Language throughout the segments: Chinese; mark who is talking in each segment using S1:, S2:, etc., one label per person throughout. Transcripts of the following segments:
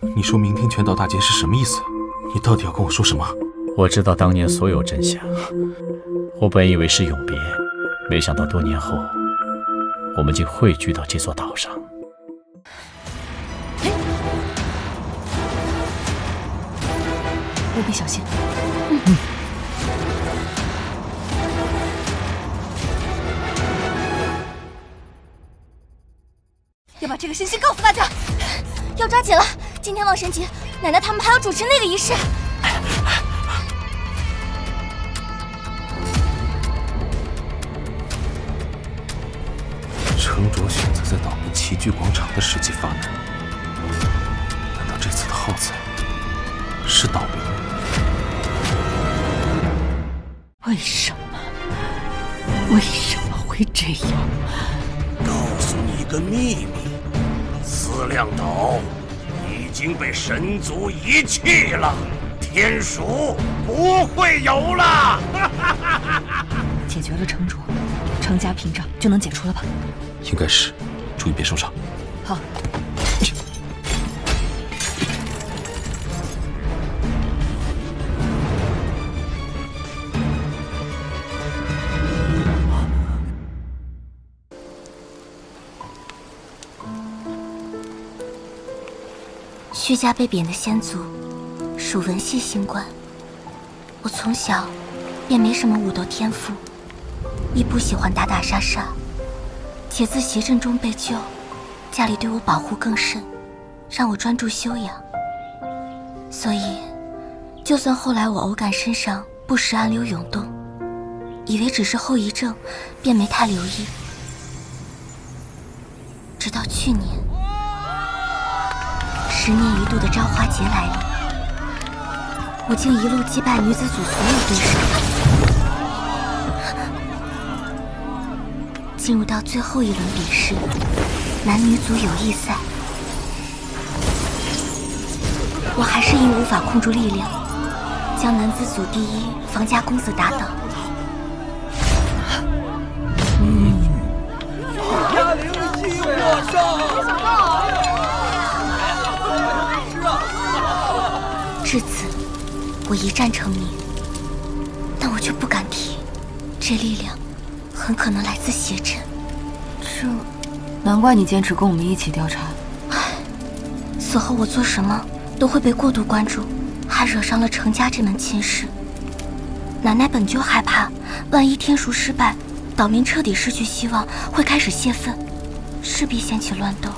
S1: 你说明天拳道大捷是什么意思？你到底要跟我说什么？
S2: 我知道当年所有真相。我本以为是永别，没想到多年后，我们竟汇聚到这座岛上。
S3: 务必小心。
S4: 要把这个信息告诉大家，要抓紧了。今天望神节，奶奶他们还要主持那个仪式。
S1: 程卓选择在岛边齐聚广场的时机发难，难道这次的耗材是岛民？
S3: 为什么？为什么会这样？
S5: 告诉你个秘密，思量岛已经被神族遗弃了，天蜀不会有了。
S3: 解决了程卓，程家屏障就能解除了吧？
S1: 应该是，注意别受伤。
S3: 好。
S4: 薛家被贬的先祖属文系星官，我从小便没什么武斗天赋，亦不喜欢打打杀杀，且自邪阵中被救，家里对我保护更甚，让我专注修养。所以，就算后来我偶感身上不时暗流涌动，以为只是后遗症，便没太留意。直到去年，10年一度的朝花节来临，我竟一路击败女子组所有对手，进入到最后一轮比试——男女组友谊赛。我还是因无法控住力量，将男子组第一房家公子打倒。
S6: 压灵犀过上。
S4: 至此，我一战成名，但我却不敢提，这力量很可能来自邪阵。
S3: 这，难怪你坚持跟我们一起调查。
S4: 唉，此后我做什么都会被过度关注，还惹上了程家这门亲事。奶奶本就害怕，万一天赎失败，岛民彻底失去希望，会开始泄愤，势必掀起乱斗。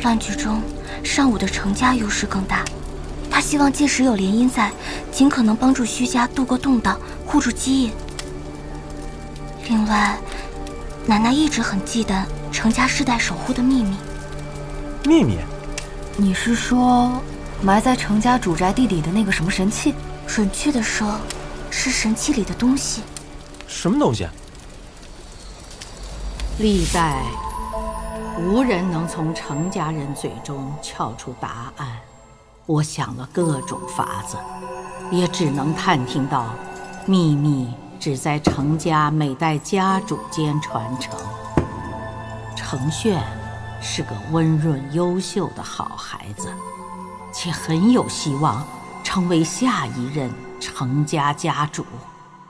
S4: 乱局中，尚武的程家优势更大。他希望届时有联姻在，尽可能帮助虚家渡过动荡，护住基业。另外，奶奶一直很忌惮程家世代守护的秘密。
S6: 秘密？
S3: 你是说埋在程家主宅地底的那个什么神器？
S4: 准确的说，是神器里的东西。
S6: 什么东西？
S7: 历代无人能从程家人嘴中撬出答案。我想了各种法子，也只能探听到，秘密只在程家每代家主间传承。程炫是个温润优秀的好孩子，且很有希望成为下一任程家家主。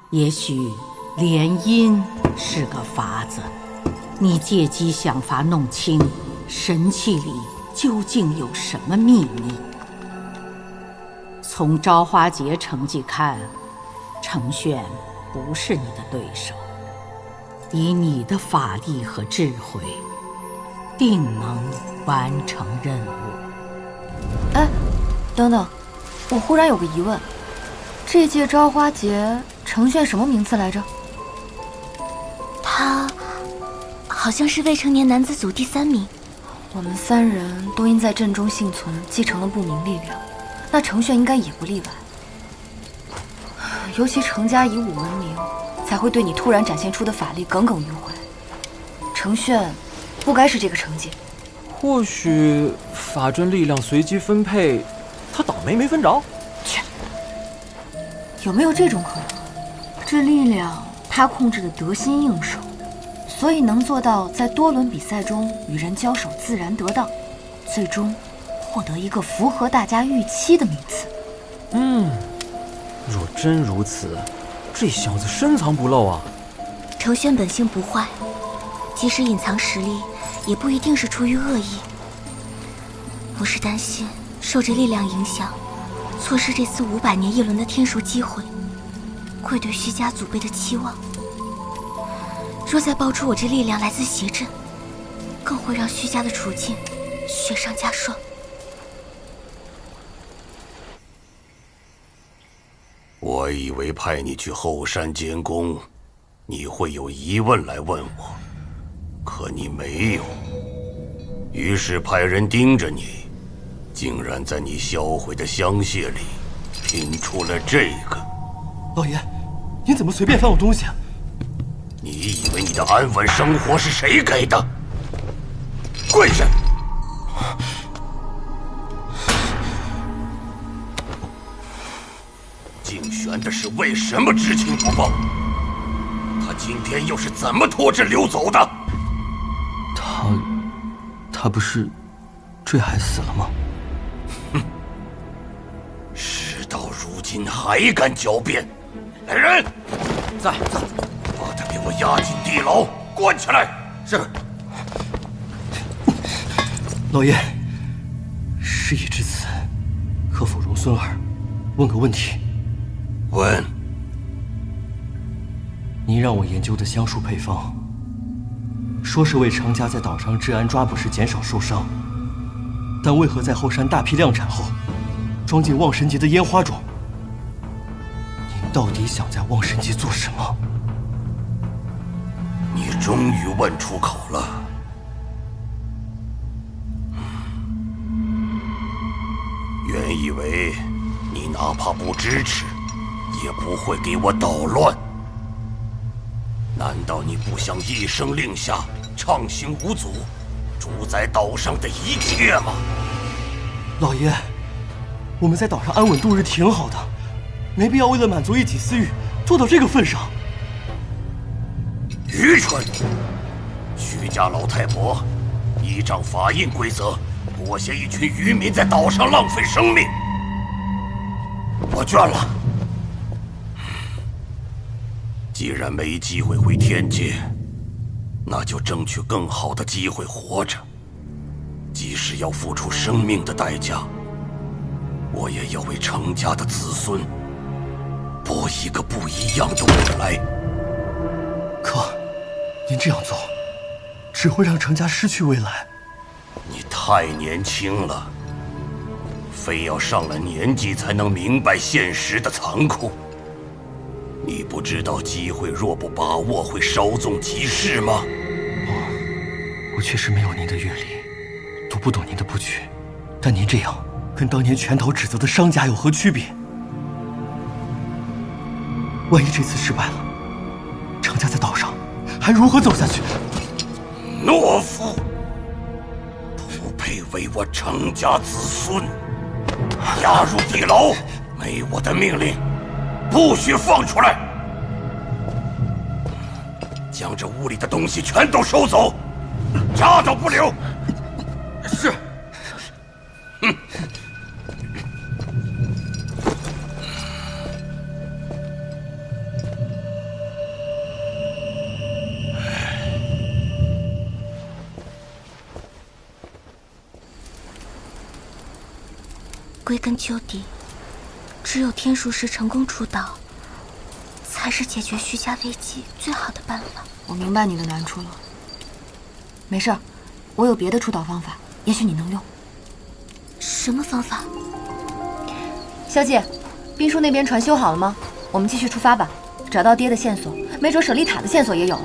S7: 也许联姻是个法子，你借机想法弄清神器里究竟有什么秘密。从朝花节成绩看，程炫不是你的对手，以你的法力和智慧，定能完成任务。
S3: 哎，等等，我忽然有个疑问，这届朝花节程炫什么名次来着？
S4: 他好像是未成年男子组第3名。
S3: 我们3人都因在阵中幸存，继承了不明力量。那程炫应该也不例外，尤其程家以武闻名，才会对你突然展现出的法力耿耿于怀。程炫不该是这个成绩。
S6: 或许法阵力量随机分配，他倒霉没分着。
S3: 切，有没有这种可能？这力量他控制的得心应手，所以能做到在多轮比赛中与人交手自然得当，最终获得一个符合大家预期的名次。
S6: 若真如此，这小子深藏不露啊。
S4: 程轩本性不坏，即使隐藏实力，也不一定是出于恶意。我是担心受这力量影响，错失这次500年一轮的天赎机会，会对虚家祖辈的期望。若再爆出我这力量来自邪阵，更会让虚家的处境雪上加霜。
S5: 我以为派你去后山监工，你会有疑问来问我，可你没有。于是派人盯着你，竟然在你销毁的香屑里拼出了这个。
S8: 老爷，您怎么随便翻我东西啊？
S5: 你以为你的安稳生活是谁给的？跪下！竞选的是为什么知情不报？他今天又是怎么拖着溜走的？
S8: 他不是坠海死了吗？
S5: 哼！事到如今还敢狡辩？来人，
S6: 在，
S5: 把他给我押进地牢，关起来。是。
S8: 老爷，事已至此，可否容孙儿问个问题？
S5: 问。
S8: 您让我研究的香术配方，说是为程家在岛上治安抓捕时减少受伤，但为何在后山大批量产后，装进万神节的烟花中？您到底想在万神节做什么？
S5: 你终于问出口了。原以为你哪怕不支持，也不会给我捣乱。难道你不想一声令下，畅行无阻，主宰岛上的一切吗？
S8: 老爷，我们在岛上安稳度日挺好的，没必要为了满足一己私欲做到这个份上。
S5: 愚蠢！徐家老太婆依仗法印规则，裹挟一群渔民在岛上浪费生命，我倦了。既然没机会回天界，那就争取更好的机会活着。即使要付出生命的代价，我也要为程家的子孙搏一个不一样的未来。
S8: 可，您这样做，只会让程家失去未来。
S5: 你太年轻了，非要上了年纪才能明白现实的残酷。你不知道机会若不把握，会稍纵即逝吗？
S8: 我确实没有您的阅历，读不懂您的布局，但您这样跟当年全岛指责的商家有何区别？万一这次失败了，程家在岛上还如何走下去？
S5: 懦夫，不配为我程家子孙，押入地牢，没我的命令，不许放出来！将这屋里的东西全都收走，渣都不留。是。哼。
S4: 归根究底，只有天赎时成功出岛，才是解决徐家危机最好的办法。
S3: 我明白你的难处了。没事儿，我有别的出岛方法，也许你能用。
S4: 什么方法？
S3: 小姐，兵叔那边船修好了吗？我们继续出发吧。找到爹的线索，没准舍利塔的线索也有了。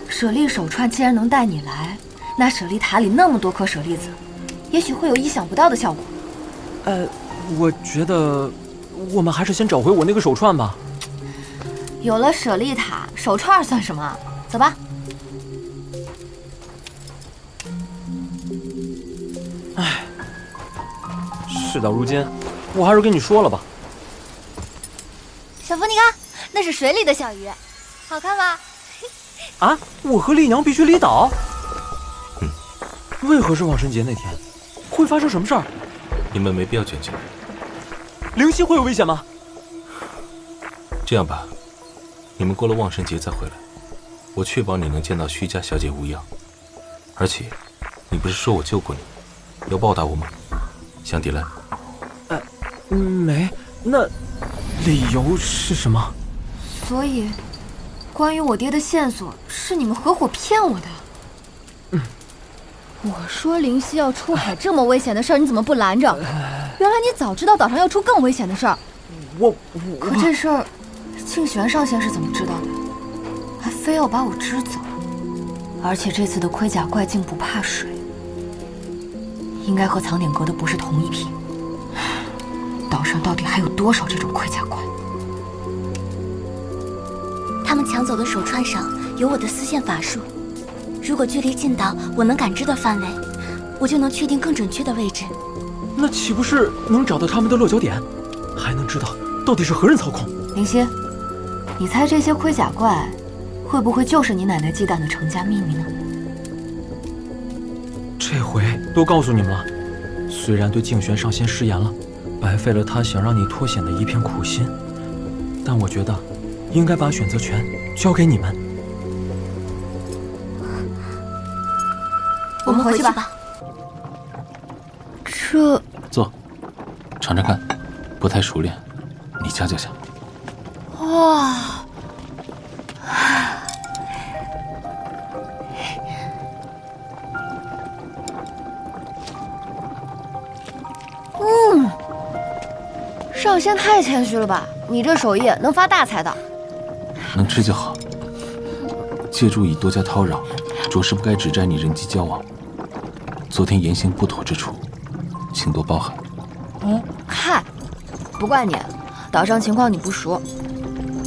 S3: 舍利手串既然能带你来，那舍利塔里那么多颗舍利子，也许会有意想不到的效果。
S6: 我觉得我们还是先找回我那个手串吧。
S3: 有了舍利塔，手串算什么？走吧。
S6: 唉，事到如今，我还是跟你说了吧。
S4: 小福，你看，那是水里的小鱼，好看吧？
S6: 啊，我和丽娘必须离岛。为何是万圣节那天？会发生什么事儿？
S1: 你们没必要卷进来。
S6: 灵犀会有危险吗？
S1: 这样吧，你们过了万圣节再回来，我确保你能见到徐家小姐无恙。而且，你不是说我救过你，要报答我吗？香迪兰。
S6: 没。那理由是什么？
S3: 所以，关于我爹的线索是你们合伙骗我的。我说灵犀要出海这么危险的事儿，你怎么不拦着？原来你早知道岛上要出更危险的事儿。可这事儿，庆玄上仙是怎么知道的？还非要把我支走。而且这次的盔甲怪竟不怕水，应该和藏点阁的不是同一批。岛上到底还有多少这种盔甲怪？
S4: 他们抢走的手串上有我的丝线法术，如果距离近到我能感知的范围，我就能确定更准确的位置。
S6: 那岂不是能找到他们的落脚点，还能知道到底是何人操控？
S3: 灵犀，你猜这些盔甲怪会不会就是你奶奶忌惮的程家秘密呢？
S6: 这回都告诉你们了，虽然对静玄上仙失言了，白费了他想让你脱险的一片苦心，但我觉得应该把选择权交给你们。
S3: 我们回去吧。这
S1: 坐，尝尝看，不太熟练，你夹夹下。
S3: 哇！上仙太谦虚了吧？你这手艺能发大财的。
S1: 能吃就好。借助以多加叨扰，着实不该指摘你人际交往。昨天言行不妥之处，请多包涵。
S3: 嗨，不怪你，岛上情况你不熟。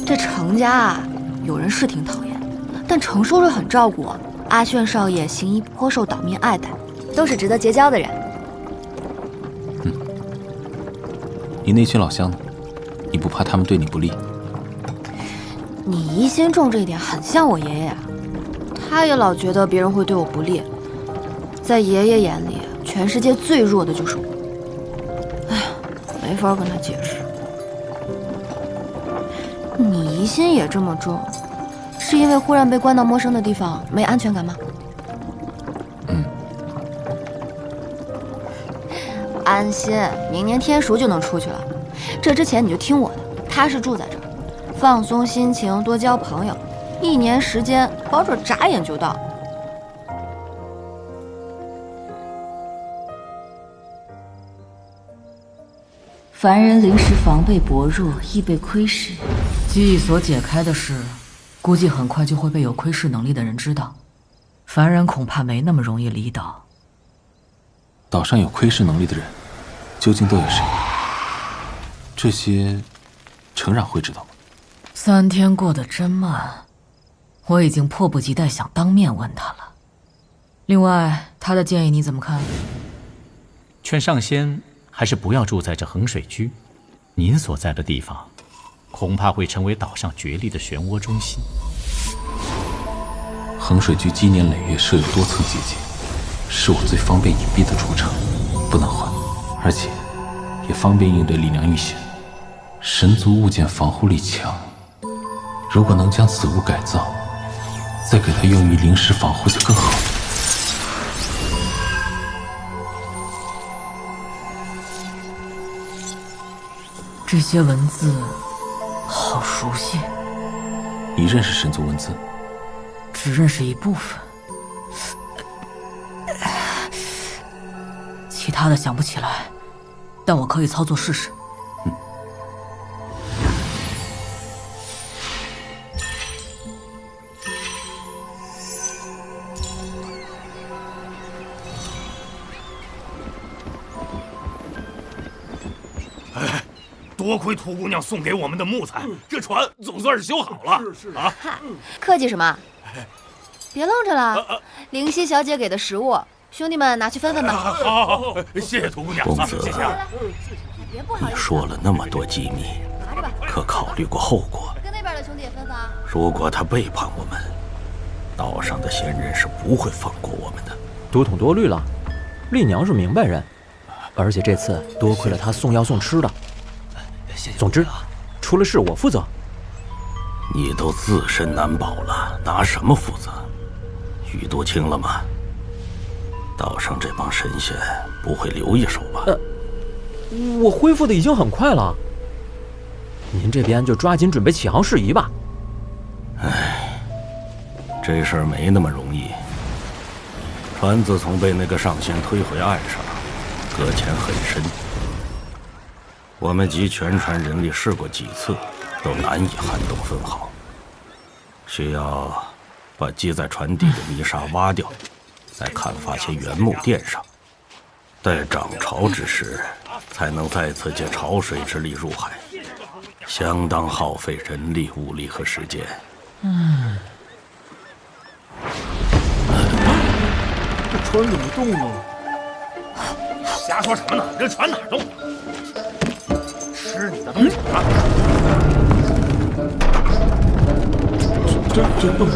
S3: 这程家啊，有人是挺讨厌，但程叔叔很照顾我。阿炫少爷行医颇受岛民爱戴，都是值得结交的人。
S1: 你那群老乡呢？你不怕他们对你不利？
S3: 你疑心重这一点很像我爷爷，他也老觉得别人会对我不利。在爷爷眼里，全世界最弱的就是我。哎，没法跟他解释。你疑心也这么重，是因为忽然被关到陌生的地方没安全感吗？安心，明年天赎就能出去了。这之前你就听我的，踏实住在这儿，放松心情，多交朋友。1年时间，保准眨眼就到。
S9: 凡人临时防备薄弱，易被窥视。记忆所解开的事，估计很快就会被有窥视能力的人知道。凡人恐怕没那么容易离岛。
S1: 岛上有窥视能力的人，究竟都有谁？这些，程冉会知道吗
S9: ？3天过得真慢，我已经迫不及待想当面问他了。另外，他的建议你怎么看？
S2: 劝上仙还是不要住在这衡水居，您所在的地方，恐怕会成为岛上角力的漩涡中心。
S1: 衡水居积年累月设有多层结界，是我最方便隐蔽的出城，不能换，而且也方便应对力量遇险。神族物件防护力强，如果能将此物改造，再给它用于灵石防护就更好。
S9: 这些文字好熟悉。
S1: 你认识神族文字？
S9: 只认识一部分，其他的想不起来，但我可以操作试试。
S5: 多亏涂姑娘送给我们的木材，这船总算是修好了。啊，
S3: 客气什么？别愣着了，灵犀小姐给的食物，兄弟们拿去分分吧。
S5: 好，谢谢涂姑娘，
S8: 公子，
S5: 谢谢。
S8: 你说了那么多机密，可考虑过后果？
S3: 跟那边的兄弟也分分啊。
S8: 如果他背叛我们，岛上的仙人是不会放过我们的。
S6: 多统多虑了，丽娘是明白人。而且这次多亏了他送药送吃的。总之，出了事我负责。
S5: 你都自身难保了，拿什么负责？雨都清了吗？岛上这帮神仙不会留一手吧？
S6: 我恢复的已经很快了。您这边就抓紧准备起航事宜吧。
S5: 唉，这事儿没那么容易。船自从被那个上仙推回岸上，搁浅很深。我们集全船人力试过几次，都难以撼动分毫。需要把积在船底的泥沙挖掉，再砍伐些原木垫上。待涨潮之时，才能再次借潮水之力入海，相当耗费人力、物力和时间。
S10: 这船怎么动了？
S5: 瞎说什么呢？这船哪动了？吃你的东西啊！
S10: 这动了。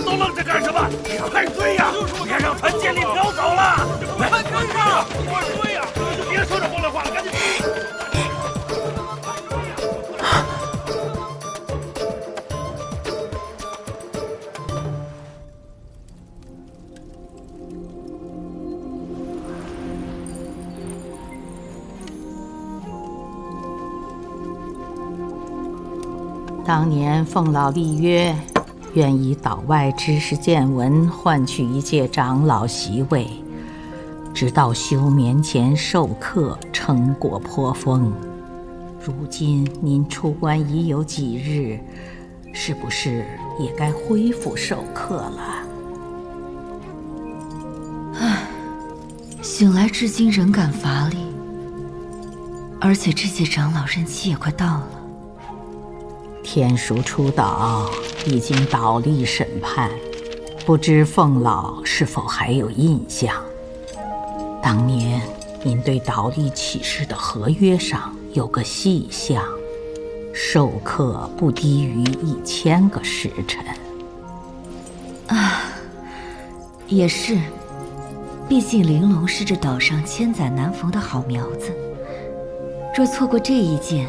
S5: 都愣着干什么？快追呀！别让船舰里飘走了！快跟上！快追呀！别说这风凉话了，赶紧追！
S7: 当年凤老立约，愿以岛外知识见闻换取一届长老席位，直到休眠前授课，成果颇丰。如今您出关已有几日，是不是也该恢复授课了？
S9: 唉，醒来至今仍感乏力，而且这届长老任期也快到了。
S7: 天竺出岛，已经倒立审判，不知凤老是否还有印象？当年您对倒立起事的合约上有个细项，授课不低于1000个时辰。
S9: 也是，毕竟玲珑是这岛上千载难逢的好苗子，若错过这一件，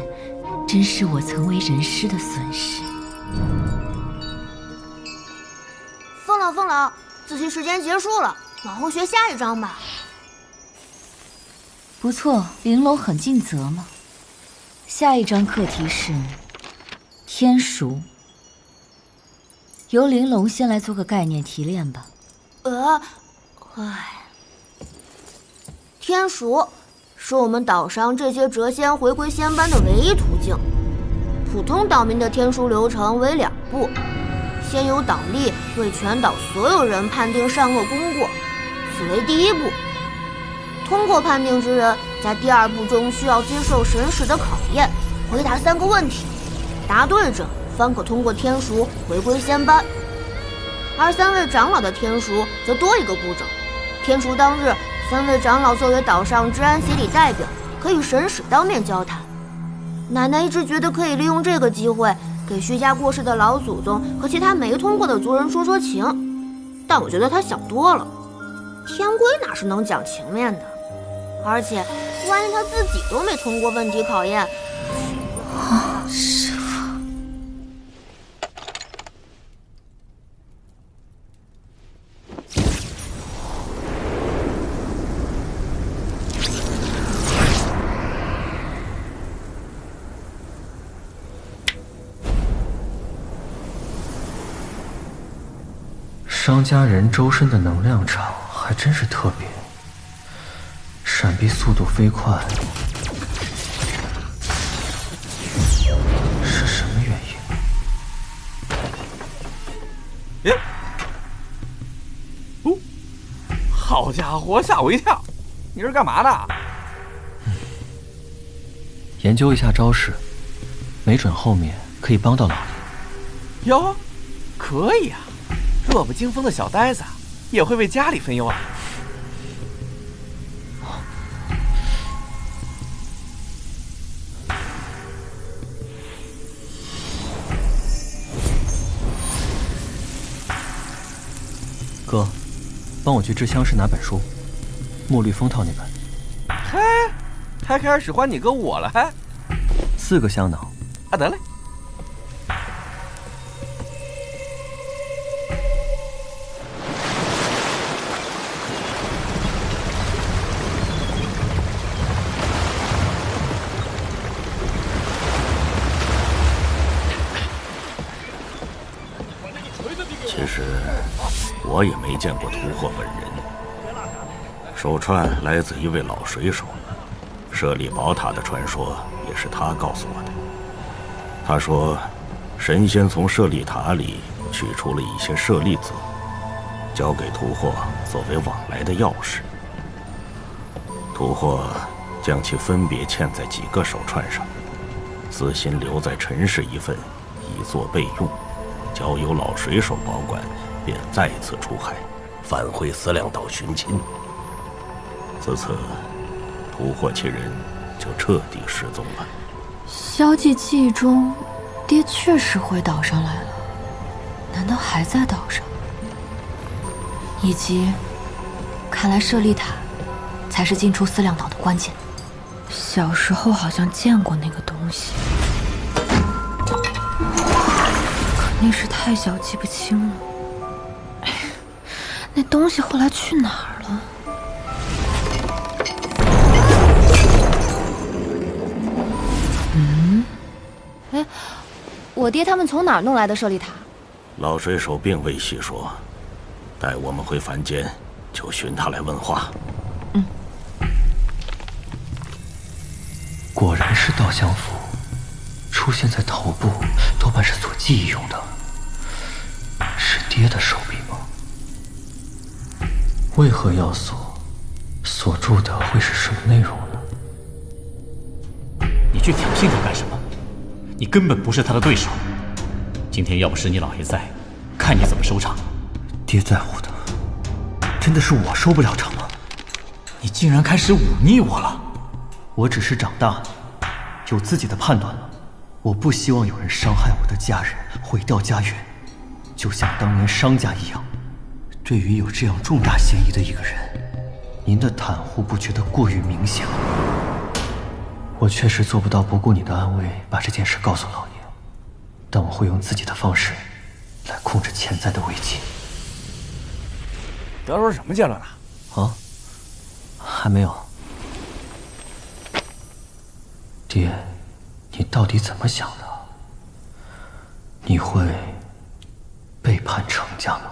S9: 真是我曾为人师的损失。
S11: 凤老，自习时间结束了，往后学下一章吧。
S9: 不错，玲珑很尽责嘛。下一章课题是天赎，由玲珑先来做个概念提炼吧。
S11: 天赎是我们岛上这些谪仙回归仙班的唯一途径。普通岛民的天赎流程为2步，先由岛吏为全岛所有人判定善恶功过，此为第1步。通过判定之人，在第2步中需要接受神识的考验，回答3个问题，答对者方可通过天赎回归仙班。而3位长老的天赎则多一个步骤，天赎当日，3位长老作为岛上治安协理代表，可与神使当面交谈。奶奶一直觉得可以利用这个机会，给薛家过世的老祖宗和其他没通过的族人说说情，但我觉得她想多了。天龟哪是能讲情面的？而且，万一他自己都没通过问题考验，
S9: 师父。
S12: 商家人周身的能量场还真是特别，闪避速度飞快，是什么原因？
S10: 耶！哦，好家伙，吓我一跳！你是干嘛的？
S12: 研究一下招式，没准后面可以帮到老爷。
S10: 哟，可以啊！弱不禁风的小呆子，也会为家里分忧啊。
S12: 哥，帮我去制香室拿本书，墨绿封套那本。
S10: 嘿，还开始使唤你哥我了还
S12: ？4个香囊。
S10: 啊，得嘞。
S5: 其实我也没见过屠霍本人，手串来自一位老水手，舍利宝塔的传说也是他告诉我的。他说，神仙从舍利塔里取出了一些舍利子，交给屠霍作为往来的钥匙。屠霍将其分别嵌在几个手串上，私心留在陈氏一份，以作备用。交由老水手保管，便再次出海，返回思量岛寻亲。自此，屠霍其人就彻底失踪了。
S3: 萧寂记忆中，爹确实回岛上来了，难道还在岛上？以及，看来舍利塔才是进出思量岛的关键。小时候好像见过那个东西。那时太小，记不清了。哎，那东西后来去哪儿了？哎，我爹他们从哪儿弄来的舍利塔？
S5: 老水手并未细说，待我们回凡间，就寻他来问话。
S12: 果然是稻香符，出现在头部，多半是做记忆用的。是爹的手笔吗？为何要锁？锁住的会是什么内容呢？
S2: 你去挑衅他干什么？你根本不是他的对手。今天要不是你老爷在，看你怎么收场。
S12: 爹在乎的，真的是我收不了场吗？
S2: 你竟然开始忤逆我了！
S12: 我只是长大了，有自己的判断了。我不希望有人伤害我的家人，毁掉家园。就像当年商家一样，对于有这样重大嫌疑的一个人，您的袒护不觉得过于明显吗？我确实做不到不顾你的安危，把这件事告诉老爷，但我会用自己的方式来控制潜在的危机。
S10: 得出什么结论了？
S12: 啊？还没有。爹，你到底怎么想的？你会背叛程家吗？